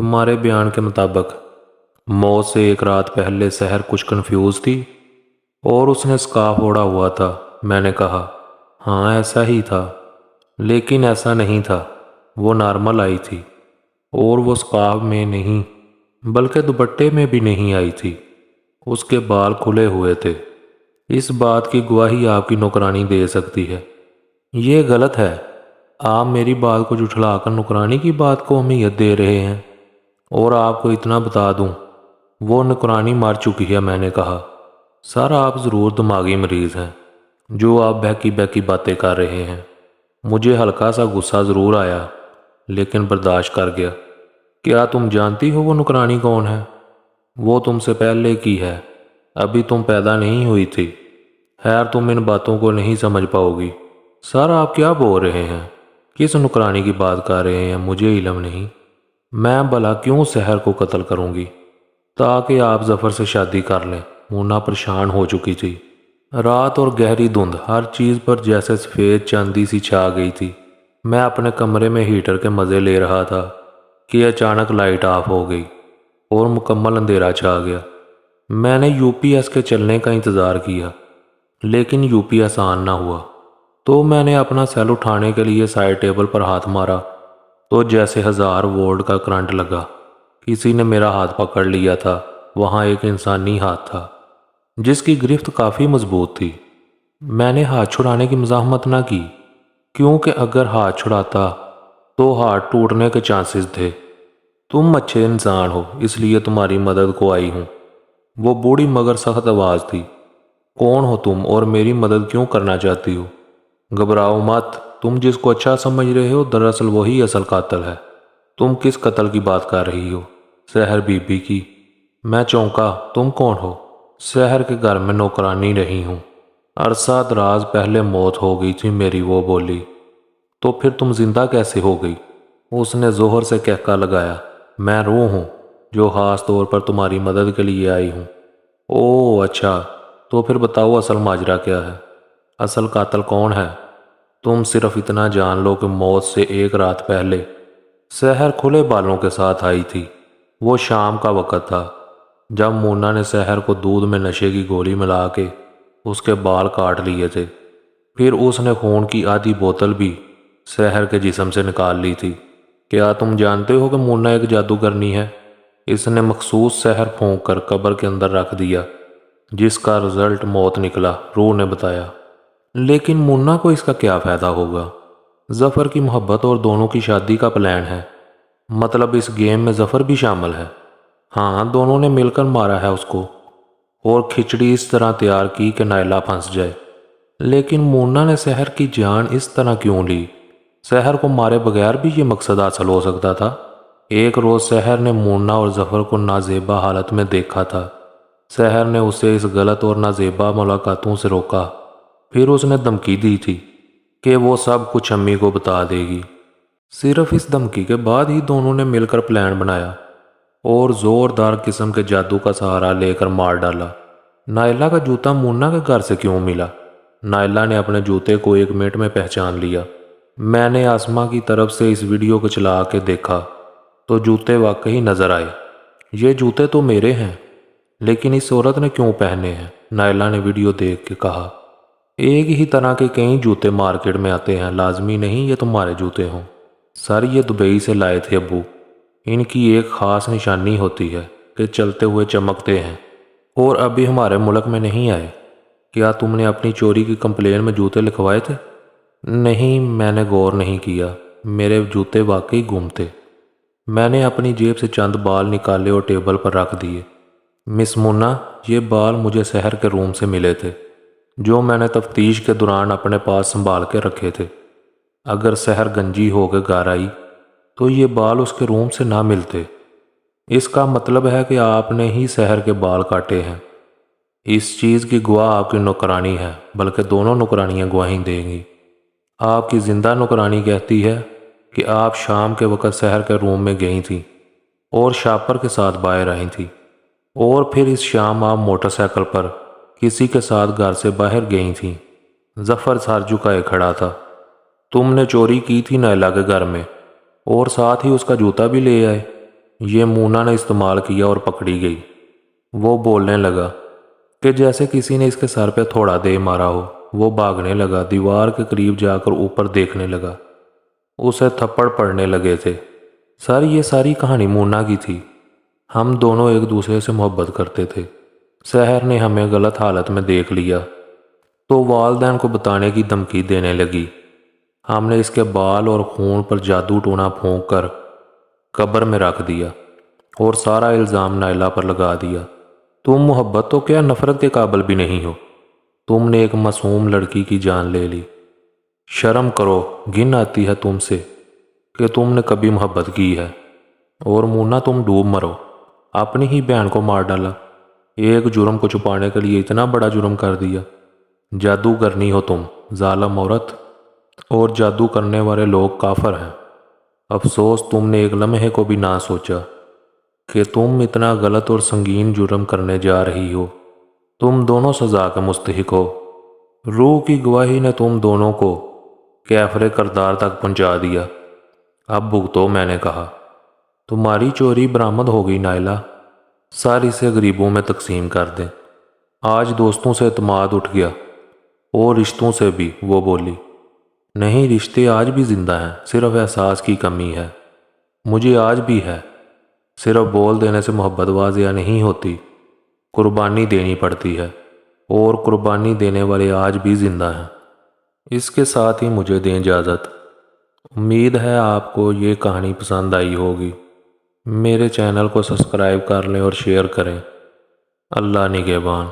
تمہارے بیان کے مطابق موت سے ایک رات پہلے سحر کچھ کنفیوز تھی اور اس نے اسکارف اوڑھا ہوا تھا۔ میں نے کہا ہاں ایسا ہی تھا، لیکن ایسا نہیں تھا، وہ نارمل آئی تھی اور وہ اسکارف میں نہیں بلکہ دوپٹے میں بھی نہیں آئی تھی، اس کے بال کھلے ہوئے تھے۔ اس بات کی گواہی آپ کی نوکرانی دے سکتی ہے۔ یہ غلط ہے، آپ میری بات کو جھٹلا کر نوکرانی کی بات کو اہمیت دے رہے ہیں۔ اور آپ کو اتنا بتا دوں، وہ نوکرانی مر چکی ہے۔ میں نے کہا سر آپ ضرور دماغی مریض ہیں جو آپ بہکی بہکی باتیں کر رہے ہیں۔ مجھے ہلکا سا غصہ ضرور آیا لیکن برداشت کر گیا۔ کیا تم جانتی ہو وہ نوکرانی کون ہے؟ وہ تم سے پہلے کی ہے، ابھی تم پیدا نہیں ہوئی تھی۔ خیر تم ان باتوں کو نہیں سمجھ پاؤ گی۔ سر آپ کیا بول رہے ہیں؟ کس نوکرانی کی بات کر رہے ہیں؟ مجھے علم نہیں۔ میں بھلا کیوں سحر کو قتل کروں گی؟ تاکہ آپ ظفر سے شادی کر لیں۔ مونا پریشان ہو چکی تھی۔ رات اور گہری دھند ہر چیز پر جیسے سفید چاندی سی چھا گئی تھی۔ میں اپنے کمرے میں ہیٹر کے مزے لے رہا تھا کہ اچانک لائٹ آف ہو گئی اور مکمل اندھیرا چھا گیا۔ میں نے یو پی ایس کے چلنے کا انتظار کیا لیکن یو پی ایس آن نہ ہوا، تو میں نے اپنا سیل اٹھانے کے لیے سائڈ ٹیبل پر ہاتھ مارا تو جیسے 1000 وولٹ کا کرنٹ لگا۔ کسی نے میرا ہاتھ پکڑ لیا تھا۔ وہاں ایک انسانی ہاتھ تھا جس کی گرفت کافی مضبوط تھی۔ میں نے ہاتھ چھڑانے کی مزاحمت نہ کی کیونکہ اگر ہاتھ چھڑاتا تو ہاتھ ٹوٹنے کے چانسز تھے۔ تم اچھے انسان ہو اس لیے تمہاری مدد کو آئی ہوں۔ وہ بوڑھی مگر سخت آواز تھی۔ کون ہو تم اور میری مدد کیوں کرنا چاہتی ہو؟ گھبراؤ مت، تم جس کو اچھا سمجھ رہے ہو دراصل وہی اصل قاتل ہے۔ تم کس قتل کی بات کر رہی ہو؟ سحر بی بی کی۔ میں چونکا۔ تم کون ہو؟ سحر کے گھر میں نوکرانی رہی ہوں۔ عرصہ دراز پہلے موت ہو گئی تھی میری، وہ بولی۔ تو پھر تم زندہ کیسے ہو گئی؟ اس نے زہر سے کہکا لگایا۔ میں روح ہوں جو خاص طور پر تمہاری مدد کے لیے آئی ہوں۔ اوہ اچھا، تو پھر بتاؤ اصل ماجرا کیا ہے؟ اصل قاتل کون ہے؟ تم صرف اتنا جان لو کہ موت سے ایک رات پہلے سحر کھلے بالوں کے ساتھ آئی تھی۔ وہ شام کا وقت تھا جب مونا نے سحر کو دودھ میں نشے کی گولی ملا کے اس کے بال کاٹ لیے تھے۔ پھر اس نے خون کی آدھی بوتل بھی سحر کے جسم سے نکال لی تھی۔ کیا تم جانتے ہو کہ مونا ایک جادوگرنی ہے؟ اس نے مخصوص سحر پھونک کر قبر کے اندر رکھ دیا جس کا رزلٹ موت نکلا، روح نے بتایا۔ لیکن مونا کو اس کا کیا فائدہ ہوگا؟ ظفر کی محبت اور دونوں کی شادی کا پلان ہے۔ مطلب اس گیم میں ظفر بھی شامل ہے؟ ہاں، دونوں نے مل کر مارا ہے اس کو اور کھچڑی اس طرح تیار کی کہ نائلہ پھنس جائے۔ لیکن مونا نے سحر کی جان اس طرح کیوں لی؟ سحر کو مارے بغیر بھی یہ مقصد حاصل ہو سکتا تھا۔ ایک روز سحر نے مونا اور ظفر کو نازیبا حالت میں دیکھا تھا۔ سحر نے اسے اس غلط اور نازیبا ملاقاتوں سے روکا۔ پھر اس نے دھمکی دی تھی کہ وہ سب کچھ امی کو بتا دے گی۔ صرف اس دھمکی کے بعد ہی دونوں نے مل کر پلان بنایا اور زوردار قسم کے جادو کا سہارا لے کر مار ڈالا۔ نائلہ کا جوتا مونا کے گھر سے کیوں ملا؟ نائلہ نے اپنے جوتے کو 1 منٹ میں پہچان لیا۔ میں نے آسما کی طرف سے اس ویڈیو کو چلا کے دیکھا تو جوتے واقعی نظر آئے۔ یہ جوتے تو میرے ہیں لیکن اس عورت نے کیوں پہنے ہیں؟ نائلہ نے ویڈیو دیکھ کے کہا۔ ایک ہی طرح کے کئی جوتے مارکیٹ میں آتے ہیں، لازمی نہیں یہ تمہارے جوتے ہوں۔ سر یہ دبئی سے لائے تھے ابو۔ ان کی ایک خاص نشانی ہوتی ہے کہ چلتے ہوئے چمکتے ہیں اور ابھی ہمارے ملک میں نہیں آئے۔ کیا تم نے اپنی چوری کی کمپلین میں جوتے لکھوائے تھے؟ نہیں، میں نے غور نہیں کیا۔ میرے جوتے واقعی گم تھے۔ میں نے اپنی جیب سے چند بال نکالے اور ٹیبل پر رکھ دیے۔ مس مونا، یہ بال مجھے سحر کے روم سے ملے تھے جو میں نے تفتیش کے دوران اپنے پاس سنبھال کے رکھے تھے۔ اگر سحر گنجی ہو کے گھر آئی تو یہ بال اس کے روم سے نہ ملتے۔ اس کا مطلب ہے کہ آپ نے ہی سحر کے بال کاٹے ہیں۔ اس چیز کی گواہ آپ کی نوکرانی ہے، بلکہ دونوں نوکرانیاں گواہی دیں گی۔ آپ کی زندہ نوکرانی کہتی ہے کہ آپ شام کے وقت سحر کے روم میں گئی تھیں اور شاپر کے ساتھ باہر آئی تھیں، اور پھر اس شام آپ موٹر سائیکل پر کسی کے ساتھ گھر سے باہر گئی تھیں۔ ظفر سر جھکائے کھڑا تھا۔ تم نے چوری کی تھی نائلہ کے گھر میں اور ساتھ ہی اس کا جوتا بھی لے آئے؟ یہ مونا نے استعمال کیا اور پکڑی گئی۔ وہ بولنے لگا کہ جیسے کسی نے اس کے سر پہ تھوڑا دے مارا ہو۔ وہ بھاگنے لگا، دیوار کے قریب جا کر اوپر دیکھنے لگا۔ اسے تھپڑ پڑنے لگے تھے۔ سر، یہ ساری کہانی مونا کی تھی۔ ہم دونوں ایک دوسرے سے محبت کرتے تھے۔ سحر نے ہمیں غلط حالت میں دیکھ لیا تو والدین کو بتانے کی دھمکی دینے لگی۔ ہم نے اس کے بال اور خون پر جادو ٹونا پھونک کر قبر میں رکھ دیا اور سارا الزام نائلہ پر لگا دیا۔ تم محبت تو کیا نفرت کے قابل بھی نہیں ہو۔ تم نے ایک معصوم لڑکی کی جان لے لی۔ شرم کرو، گن آتی ہے تم سے کہ تم نے کبھی محبت کی ہے۔ اور مونا، تم ڈوب مرو، اپنی ہی بہن کو مار ڈالا۔ ایک جرم کو چھپانے کے لیے اتنا بڑا جرم کر دیا۔ جادو کرنی ہو تم، ظالم عورت، اور جادو کرنے والے لوگ کافر ہیں۔ افسوس تم نے ایک لمحے کو بھی نہ سوچا کہ تم اتنا غلط اور سنگین جرم کرنے جا رہی ہو۔ تم دونوں سزا کے مستحق ہو۔ روح کی گواہی نے تم دونوں کو کیفر کردار تک پہنچا دیا۔ اب بھگتو، میں نے کہا۔ تمہاری چوری برآمد ہو گئی نائلہ، ساری سے غریبوں میں تقسیم کر دیں۔ آج دوستوں سے اعتماد اٹھ گیا اور رشتوں سے بھی، وہ بولی۔ نہیں، رشتے آج بھی زندہ ہیں، صرف احساس کی کمی ہے۔ مجھے آج بھی ہے، صرف بول دینے سے محبت واضح نہیں ہوتی، قربانی دینی پڑتی ہے، اور قربانی دینے والے آج بھی زندہ ہیں۔ اس کے ساتھ ہی مجھے دیں اجازت۔ امید ہے آپ کو یہ کہانی پسند آئی ہوگی۔ میرے چینل کو سبسکرائب کر لیں اور شیئر کریں۔ اللہ نگہبان۔